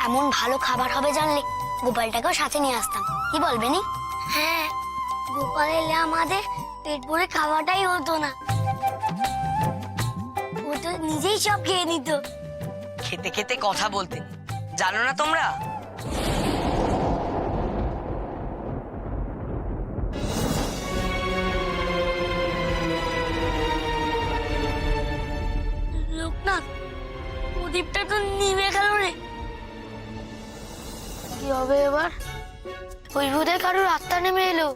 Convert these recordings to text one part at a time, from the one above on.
এমন ভালো খাবার হবে জানলে গোপালটাকেও সাথে নিয়ে আসতাম। কি বলবে নি? হ্যাঁ, গোপাল এলে আমাদের পেট ভরে খাওয়াটাই হতো না, ও তো নিজেই সব খেয়ে নিত। খেতে খেতে কথা বলতে জানো না তোমরা? লোকনাথ, প্রদীপটা তো নিভে গেল রে, কি হবে এবার? ওই বোধহয় কারোর আত্মা নেমে এলো।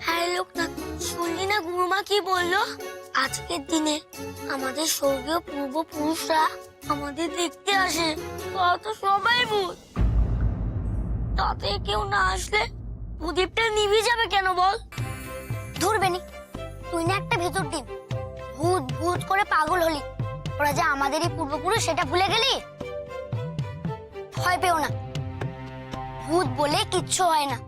হ্যাঁ লোকনাথ, শুনলি না গুরুমা কি বললো? আজকের দিনে আমাদের স্বর্গীয় পূর্বপুরুষরা আমাদের দেখতে আসে, তো সবাই ভূত। তাতে কেউ না আসলে প্রদীপটা নিভে যাবে কেন বল? ধরবেনি, তুই না একটা ভেতর দিন ভূত ভূত করে পাগল হলি। ওরা যে আমাদেরই পূর্বপুরুষ সেটা ভুলে গেলি? ভয় পেও না, ভূত বলে কিচ্ছু হয় না।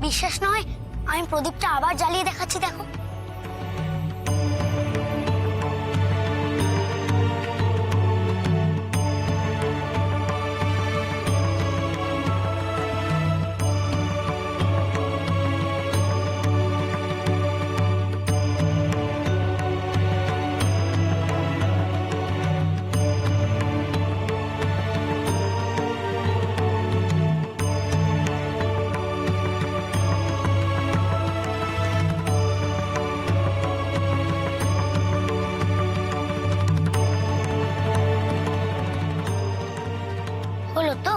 বিশ্বাস না হয় আমি প্রদীপটা আবার জ্বালিয়ে দেখাচ্ছি, দেখো। হলো তো?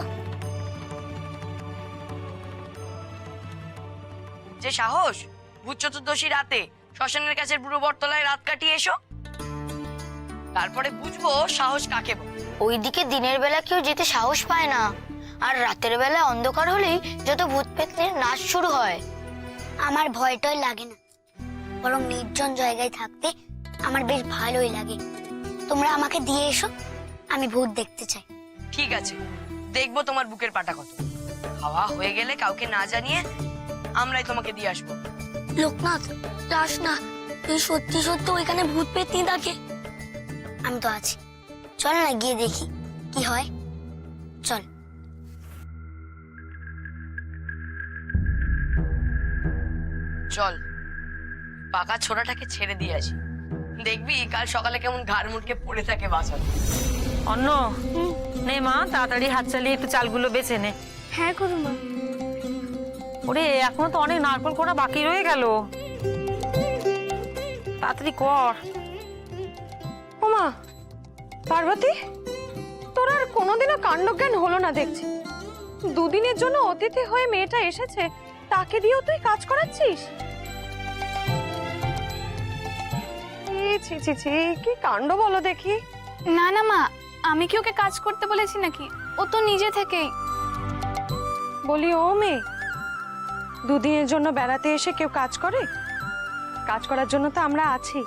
যে সাহস ভূত চতুর্দশী রাতে শ্মশানের কাছে বুড়ো বটতলায় রাত কাটিয়ে এসো, তারপরে বুঝবো সাহস কাকে বলে। ওইদিকে দিনের বেলা কেউ যেতে সাহস পায় না, আর রাতের বেলা অন্ধকার হলেই যত ভূত পেত্নীর নাচ শুরু হয়। আমার ভয়টাই লাগে না, বরং নির্জন জায়গায় থাকতে আমার বেশ ভালোই লাগে। তোমরা আমাকে দিয়ে এসো, আমি ভূত দেখতে চাই। ঠিক আছে, দেখবো তোমার বুকের পাটা কত। খাওয়া হয়ে গেলে কাউকে না জানিয়ে আমরাই তোমাকে দিয়ে আসবো। লোকনাথ, যাস না, তুই সত্যি সত্যি ওইখানে ভূত পেত্নী থাকে। আমি তো আছি, চল না গিয়ে দেখি কি হয়, চল। চল, পাকা ছোড়াটাকে ছেড়ে দিয়ে আসি, দেখবি কাল সকালে কেমন ঘাড় মুটকে পড়ে থাকে বাসন। অন্য নে মা, তাড়াতাড়ি হাত চালিয়ে একটু চালগুলো বেছে নে। হ্যাঁ গুরুমা। ওরে এখনো তো অনেক নারকল কোড়া বাকি রয়ে গেল, তাড়াতাড়ি কর। ওমা পার্বতী, তোর আর কোনোদিনও কাণ্ডজ্ঞান হলো না দেখছি। দুদিনের জন্য অতিথি হয়ে মেয়েটা এসেছে, তাকে দিয়েও তুই কাজ করাচ্ছিস? ছি ছি ছি, কি কাণ্ড বলো দেখি। না না মা, আমি কি ওকে কাজ করতে বলেছি নাকি? ও তো নিজে থেকেই। বলি ও মেয়ে, দুদিনের জন্য বেড়াতে এসে কেউ কাজ করে? কাজ করার জন্য তো আমরা আছি।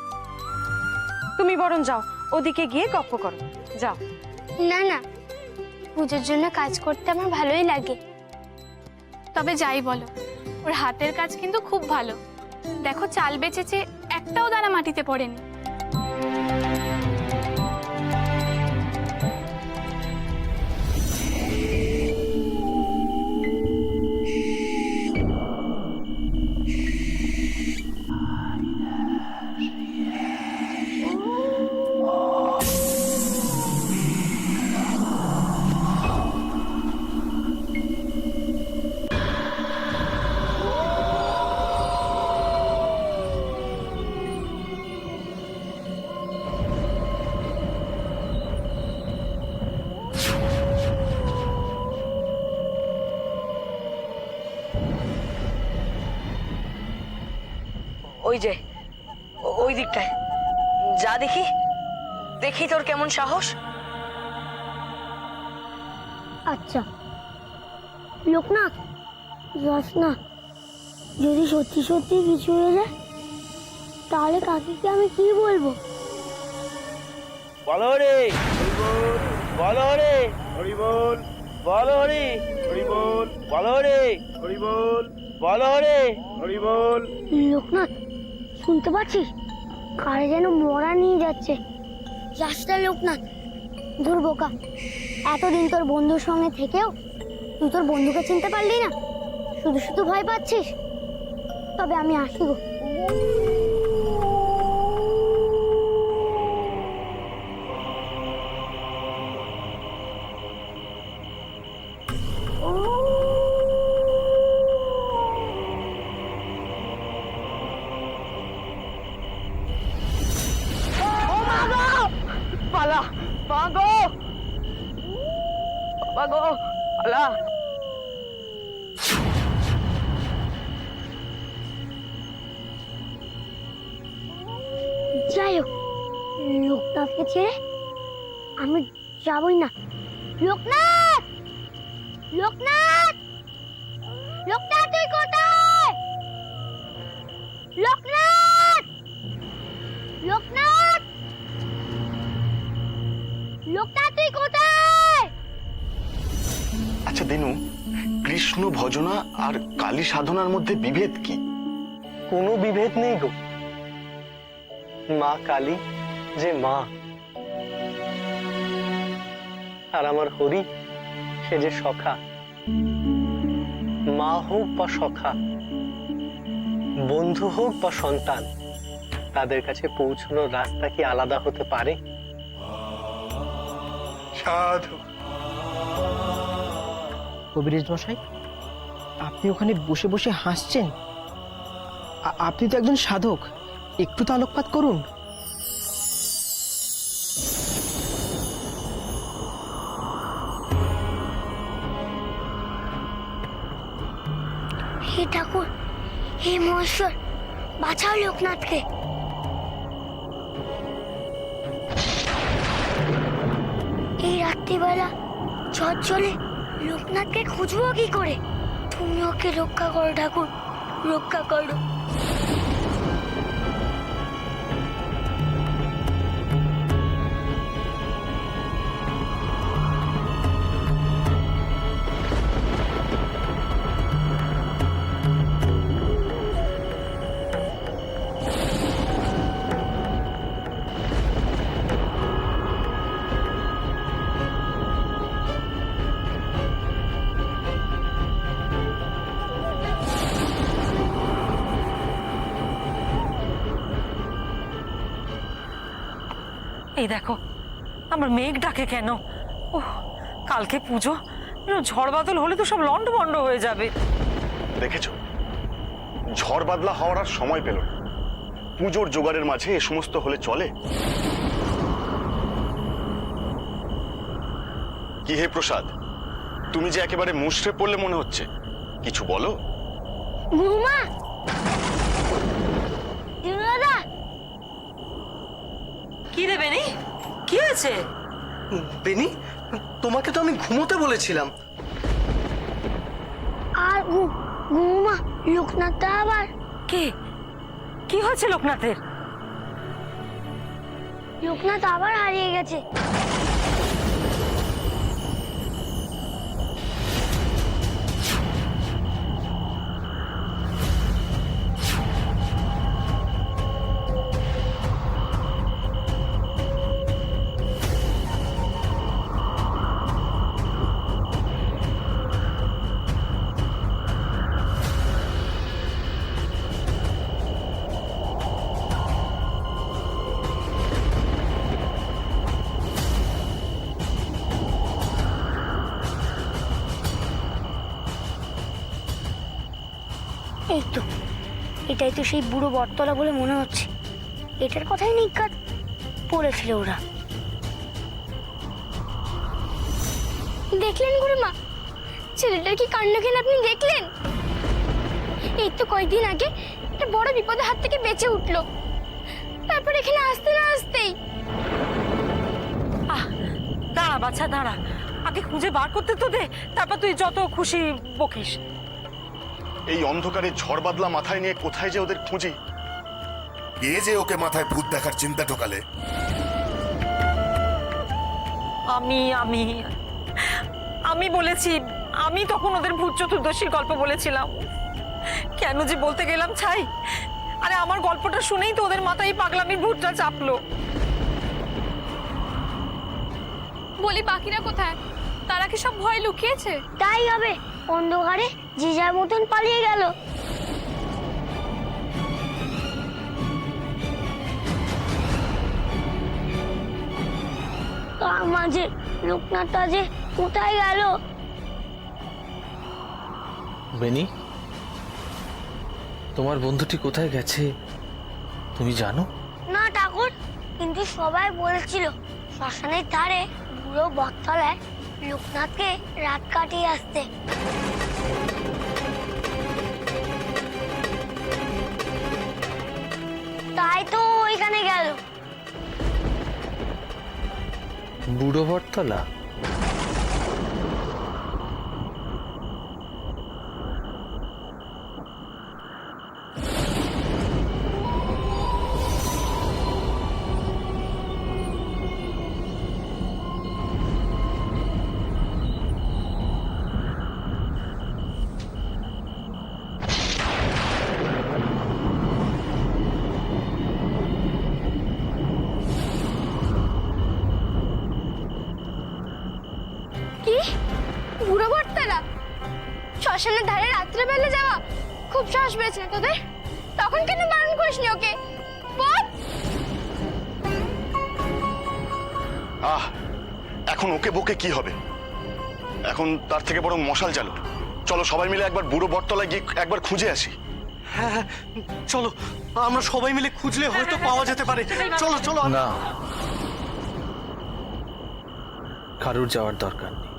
তুমি বরং যাও, ওদিকে গিয়ে গপ্প করো, যাও। না না, পুজোর জন্য কাজ করতে আমার ভালোই লাগে। তবে যাই বলো, ওর হাতের কাজ কিন্তু খুব ভালো। দেখো চাল বেচেছে, একটাও দানা মাটিতে পড়েনি। ওই যে ওই দিকটায় যা, দেখি দেখি তোর কেমন সাহস। আচ্ছা লোকনাথ, যাস না, যদি সত্যি সত্যি কিছু হয়ে যায় তাহলে কাকিকে আমি কি বলবো? বলো রে বলো রে হরি বল, বলো রে হরি বল, বলো রে হরি বল, বলো রে হরি বল। লোকনাথ, শুনতে পাচ্ছিস? কারে যেন মরা নিয়ে যাচ্ছে। যাস না লোকনাথ, ধুর বোকা, এতদিন তোর বন্ধুর সঙ্গে থেকেও তুই তোর বন্ধুকে চিনতে পারলি না, শুধু শুধু ভয় পাচ্ছিস। তবে আমি আসি গো। পালা মা গো, বাবা গো, পালা। যাই হোক, লোকনাথকে ছেড়ে আমি যাবই না। লোকনাথ, লোকনাথ, লোকনাথ তুই কোথায়? লোকনাথ, লোকনাথ, লোকনাথ তুই কোথায়? আচ্ছা দিনু, কৃষ্ণ ভজনা আর কালী সাধনার মধ্যে বিভেদ কি? কোনো বিভেদ নেই গো। মা কালী যে মা, আর আমার হরি সে যে সখা। মা হোক বা সখা, বন্ধু হোক বা সন্তান, তাদের কাছে পৌঁছানোর রাস্তা কি আলাদা হতে পারে? সাধু কবিরাজ মশাই, আপনি ওখানে বসে বসে হাসছেন। আপনি তো একজন সাধক, একটু তো আলোকপাত করুন। হে ঠাকুর, হে মহেশ্বর, বাঁচাও লোকনাথকে। এই রাত্রিবেলা ঝড় চলে লোকনাথকে খুঁজবো কি করে? তুমি ওকে রক্ষা করো ঠাকুর, রক্ষা করো। এই দেখো, আমার মেঘ ডাকে কেন? ও, কালকে পুজো, ঝড় বাদল হলে তো সব লন্ড বন্ড হয়ে যাবে। দেখেছো, ঝড় বাদলা হওয়ার আর সময় পেল না। পুজোর জোগাড়ের মাঝে এ সমস্ত হলে চলে? কি হে প্রসাদ, তুমি যে একেবারে মুষড়ে পড়লে মনে হচ্ছে, কিছু বলো। গুরুমা, দাদা, কি রে বেনি, কি হয়েছে? বেনি, তোমাকে তো আমি ঘুমোতে বলেছিলাম। আর গুরুমা, লোকনাথটা আবার কি হয়েছে লোকনাথের? লোকনাথ আবার হারিয়ে গেছে। এই তো, এটাই তো সেই বুড়ো বটতলা বলে মনে হচ্ছে। এটার কথাই নিজ্ঞাত পড়েছিল ওরা। দেখলেন গুরুমা, ছেলেটার কি কাণ্ডজ্ঞান আপনি দেখলেন? এই তো কয়েকদিন আগে একটা বড় বিপদের হাত থেকে বেঁচে উঠলো, তারপর এখানে আসতে না আসতেই। দাঁড়া বাচ্চা, দাঁড়া, আগে খুঁজে বার করতে তো দে, তারপর তুই যত খুশি বকিস। এই অন্ধকারে ঝড় বাদলা মাথায় নিয়ে কোথায় যে ওদের খুঁজি? কে যে ওকে মাথায় ভূত দেখার চিন্তা ঢোকালে? আমি আমি আমি বলেছি, আমি তখন ওদের ভূত চতুর্দশীর গল্প বলেছিলাম। কেন যে বলতে গেলাম ছাই। আরে আমার গল্পটা শুনেই তো ওদের মাথায় পাগলামির ভূতটা চাপলো। বলি বাকিরা কোথায়? তারা কি সব ভয় লুকিয়েছে? তাই হবে, অন্ধকারে যে যার মতন পালিয়ে গেল। তার মাঝে লোকনাথটা যে কোথায় গেল? বেনি, তোমার বন্ধুটি কোথায় গেছে তুমি জানো? না ঠাকুর, কিন্তু সবাই বলছিল শ্মশানের ধারে বুড়ো বটতলায় লোকনাথকে রাত কাটিয়ে আসতে। তাই তো ওইখানে গেল। বুড়ো বটতলা? কি বুড়ো ভট্টারা শ্মশানের ধারে রাত্রেবেলা যাওয়া? খুব সাহস পেয়েছে না তোদের? তখন কেন বারণ করিসনি ওকে? বল। এখন ওকে বকে কি হবে? এখন তার থেকে বরং মশাল জ্বালো। চলো সবাই মিলে একবার বুড়ো বটতলায় গিয়ে একবার খুঁজে আসি। হ্যাঁ, চলো আমরা সবাই মিলে খুঁজলে হয়তো পাওয়া যেতে পারে। চলো চলো। না, কারুর যাওয়ার দরকার নেই,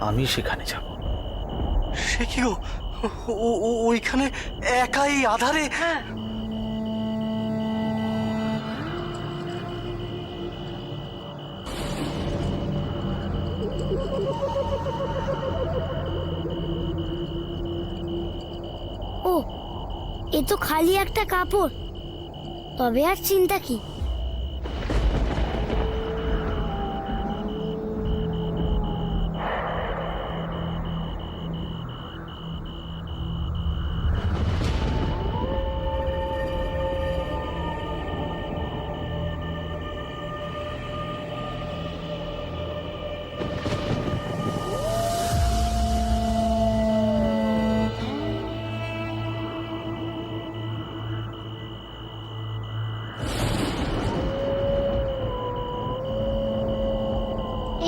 আমি সেখানে যাব। সে কি গো, ওইখানে একাই আধারে? ও, এ তো খালি একটা কাপড়, তবে আর চিন্তা কি?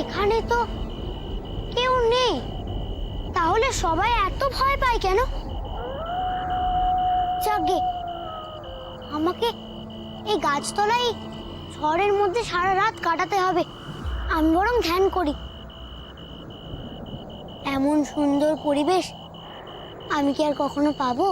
এখানে তো কেউ নেই, তাহলে সবাই এত ভয় পায় কেন? যাগে, আমাকে এই গাছতলায় ঝড়ের মধ্যে সারা রাত কাটাতে হবে। আমি বরং ধ্যান করি। এমন সুন্দর পরিবেশ আমি কি আর কখনো পাবো?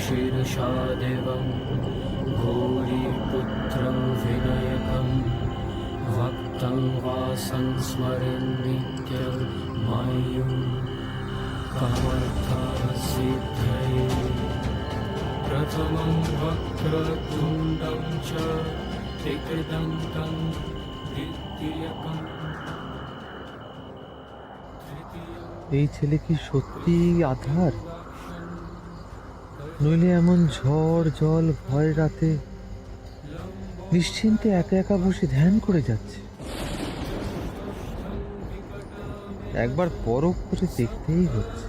शिरसादेवं गौरीपुत्रं विनायकं भक्तं वासं स्मरन् नित्यं मायुं कामर्थसिद्धये प्रथमं वक्रतुण्डं च एकदन्तं द्वितीयकं এই ছেলে কি সত্যি আধার? নইলে এমন ঝড় জল ভয় রাতে নিশ্চিন্তে একা একা বসে ধ্যান করে যাচ্ছে। একবার পরখ করে দেখতেই হচ্ছে।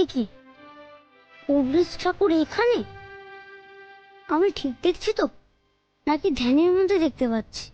এ কি, অমৃত ঠাকুর এখানে? আমি ঠিক দেখছি তো, নাকি ধ্যানের মধ্যে দেখতে পাচ্ছি?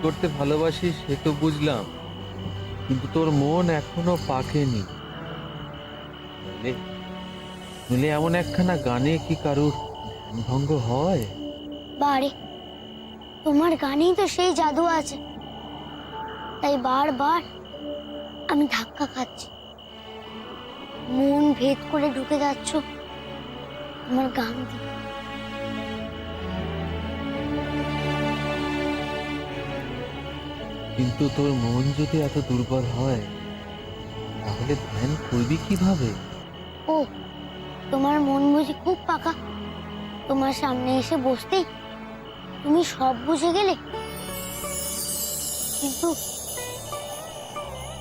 করতে ভালোবাসিস সে তো বুঝলাম, কিন্তু তোর মন এখনো পাকেনি। নইলে এমন একখানা গানে কি কারুর ধ্যান ভঙ্গ হয়? বারে, তোমার গানেই তো সেই জাদু আছে, তাই বারবার আমি ধাক্কা খাচ্ছি। মন ভেদ করে ঢুকে যাচ্ছ তোমার গান দিয়ে। কিন্তু তোর মন যদি এত দুর্বল হয়, তাহলে ধ্যান করবি কিভাবে? ও, তোমার মন বুঝি খুব পাকা? তোমার সামনে এসে বসতেই তুমি সব বুঝে গেলে? কিন্তু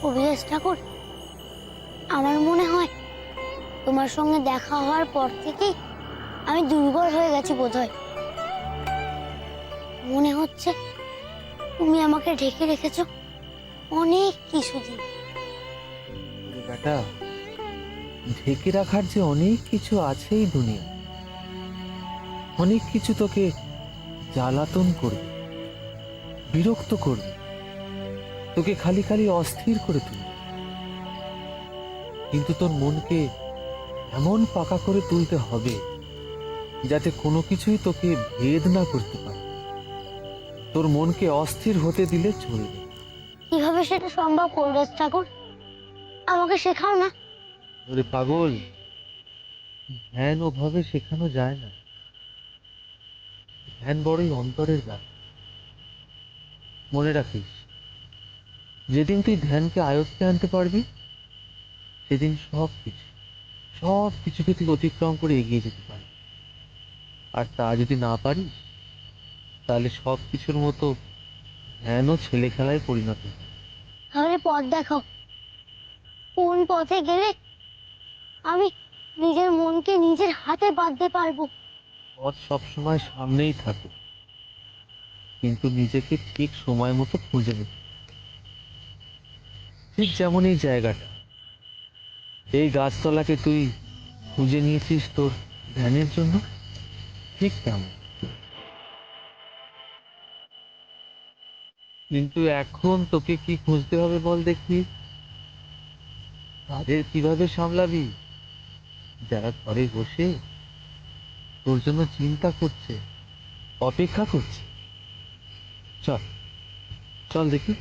অভিলাষ ঠাকুর, আমার মনে হয় তোমার সঙ্গে দেখা হওয়ার পর থেকেই আমি দুর্বল হয়ে গেছি বোধহয়। মনে হচ্ছে তুমি আমাকে ঢেকে রেখেছো অনেক কিছু দিয়ে। বেটা, ঢেকে রাখার যে অনেক কিছু আছে এই দুনিয়া, অনেক কিছু তোকে জ্বালাতন করবে, বিরক্ত করবে, তোকে খালি খালি অস্থির করে তুলবে। কিন্তু তোর মনকে এমন পাকা করে তুলতে হবে যাতে কোনো কিছুই তোকে ভেদ না করতে পারে। তোর মনকে অস্থির হতে দিলে চলবে। কিভাবে সেটা সম্ভব অভিলাষ ঠাকুর? আমাকে শেখাও না। ওরে পাগল, ধ্যান ওভাবে শেখানো যায় না। ধ্যান বড়ই অন্তরের ব্যাপার। মনে রাখিস, যেদিন তুই ধ্যানকে আয়ত্তে আনতে পারবি, সেদিন সব কিছুকে তুই অতিক্রম করে এগিয়ে যেতে পারবি। আর তা যদি না পারিস, তাহলে সব কিছুর মতো ধ্যানও ছেলে খেলায় পরিণত হবে। তাহলে পথ দেখাও, কোন পথে গেলে আমি নিজের মনকে নিজের হাতে বাঁধতে পারবো। পথ সবসময় সামনেই থাকে, কিন্তু নিজেকে ঠিক সময় মতো খুঁজে নিতে। ঠিক যেমন এই জায়গাটা, এই গাছতলাকে তুই খুঁজে নিয়েছিস তোর ধ্যানের জন্য, ঠিক তেমন। কিন্তু এখন তোকে কি খুঁজতে হবে বল দেখি? তাদের কিভাবে সামলাবি যারা ঘরে বসে তোর জন্য চিন্তা করছে, অপেক্ষা করছে? চল চল দেখি।